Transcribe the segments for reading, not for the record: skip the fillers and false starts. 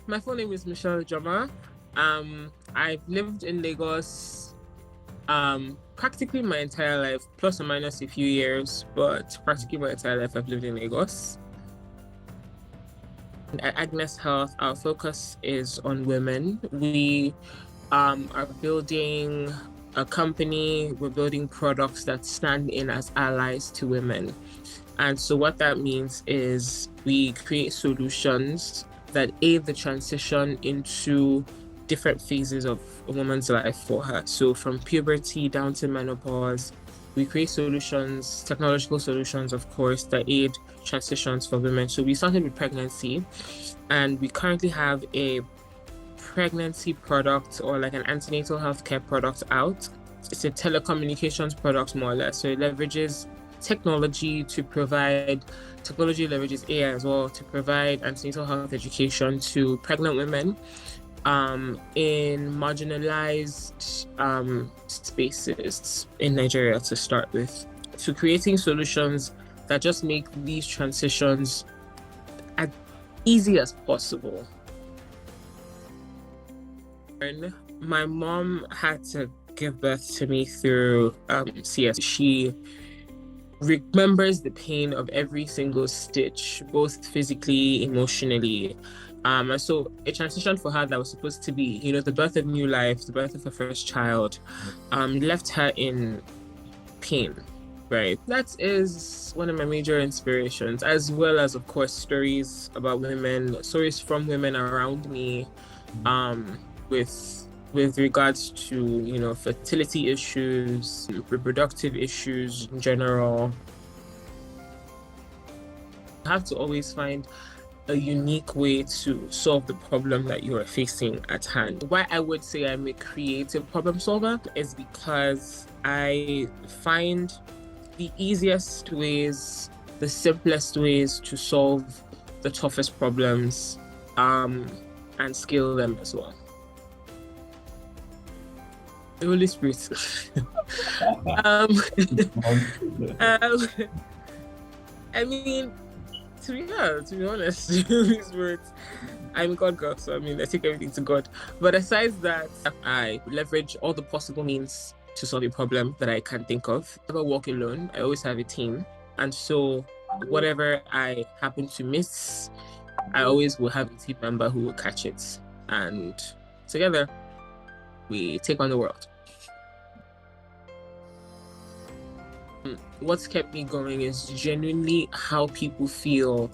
My full name is Michelle Ijomah. I've lived in Lagos practically my entire life, plus or minus a few years, but practically my entire life I've lived in Lagos. At Agnes Health, our focus is on women. We are building a company, we're building products that stand in as allies to women. And so what that means is we create solutions that aid the transition into different phases of a woman's life for her. So from puberty down to menopause, we create solutions, technological solutions, of course, that aid transitions for women. So we started with pregnancy, and we currently have a pregnancy product or like an antenatal healthcare product out. It's a telecommunications product, more or less. So it leverages technology leverages AI as well to provide antenatal health education to pregnant women in marginalized spaces in Nigeria to start with. So creating solutions that just make these transitions as easy as possible. My mom had to give birth to me through CS. She remembers the pain of every single stitch, both physically, emotionally. And so a transition for her that was supposed to be, the birth of new life, the birth of her first child, left her in pain, right? That is one of my major inspirations, as well as, of course, stories about women, stories from women around me, with regards to, fertility issues, reproductive issues in general. You have to always find a unique way to solve the problem that you are facing at hand. Why I would say I'm a creative problem solver is because I find the easiest ways, the simplest ways to solve the toughest problems, and scale them as well. The Holy Spirit. I mean, to be honest, these words, I'm God girl, so I take everything to God. But aside that, I leverage all the possible means to solve a problem that I can think of. I never walk alone. I always have a team. And so whatever I happen to miss, I always will have a team member who will catch it. And together, we take on the world. What's kept me going is genuinely how people feel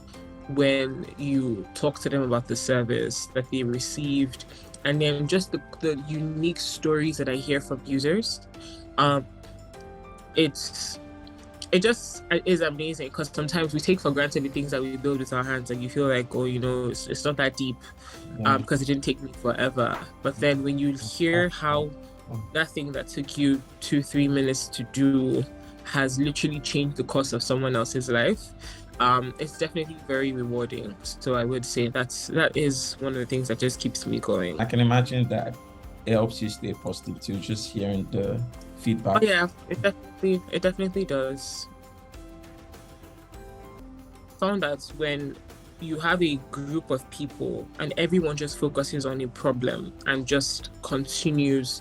when you talk to them about the service that they received, and then just the unique stories that I hear from users. It just is amazing, because sometimes we take for granted the things that we build with our hands, and you feel like, it's not that deep, because it didn't take me forever. But then when you hear how that thing that took you 2-3 minutes to do has literally changed the course of someone else's life, it's definitely very rewarding. So I would say that is one of the things that just keeps me going. I can imagine that it helps you stay positive too, just hearing the feedback. Oh yeah, it definitely does. Found that when you have a group of people and everyone just focuses on a problem and just continues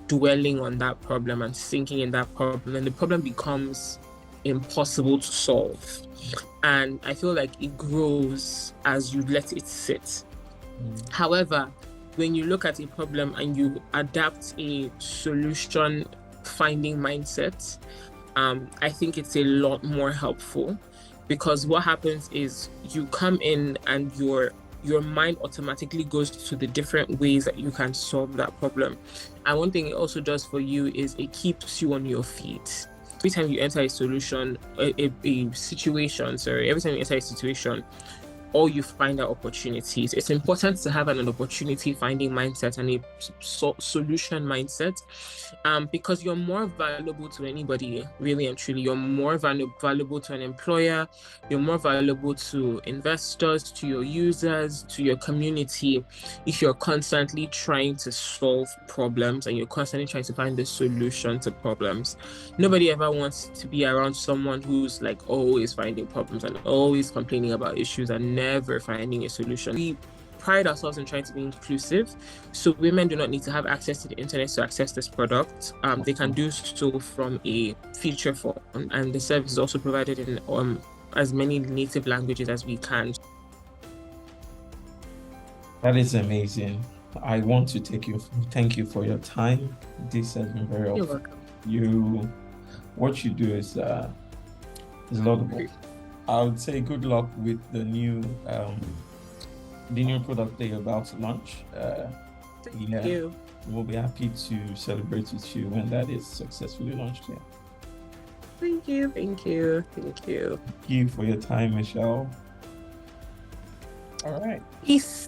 dwelling on that problem and sinking in that problem, and the problem becomes impossible to solve. And I feel like it grows as you let it sit. However, when you look at a problem and you adapt a solution finding mindset, I think it's a lot more helpful, because what happens is you come in and your mind automatically goes to the different ways that you can solve that problem. And one thing it also does for you is it keeps you on your feet. Every time you enter a situation, or you find out opportunities, it's important to have an opportunity finding mindset and a solution mindset, because you're more valuable to anybody, really and truly. You're more valuable to an employer, you're more valuable to investors, to your users, to your community, if you're constantly trying to solve problems and you're constantly trying to find the solution to problems. Nobody ever wants to be around someone who's always finding problems and always complaining about issues and never finding a solution. We pride ourselves in trying to be inclusive. So women do not need to have access to the internet to access this product. They can do so from a feature phone, and the service is also provided in as many native languages as we can. That is amazing. I want to thank you for your time. This has been very You're helpful. welcome. What you do is laudable. I would say good luck with the new product that you're about to launch. Thank you. We'll be happy to celebrate with you when that is successfully launched. Yeah. Thank you. Thank you for your time, Michelle. All right. Peace.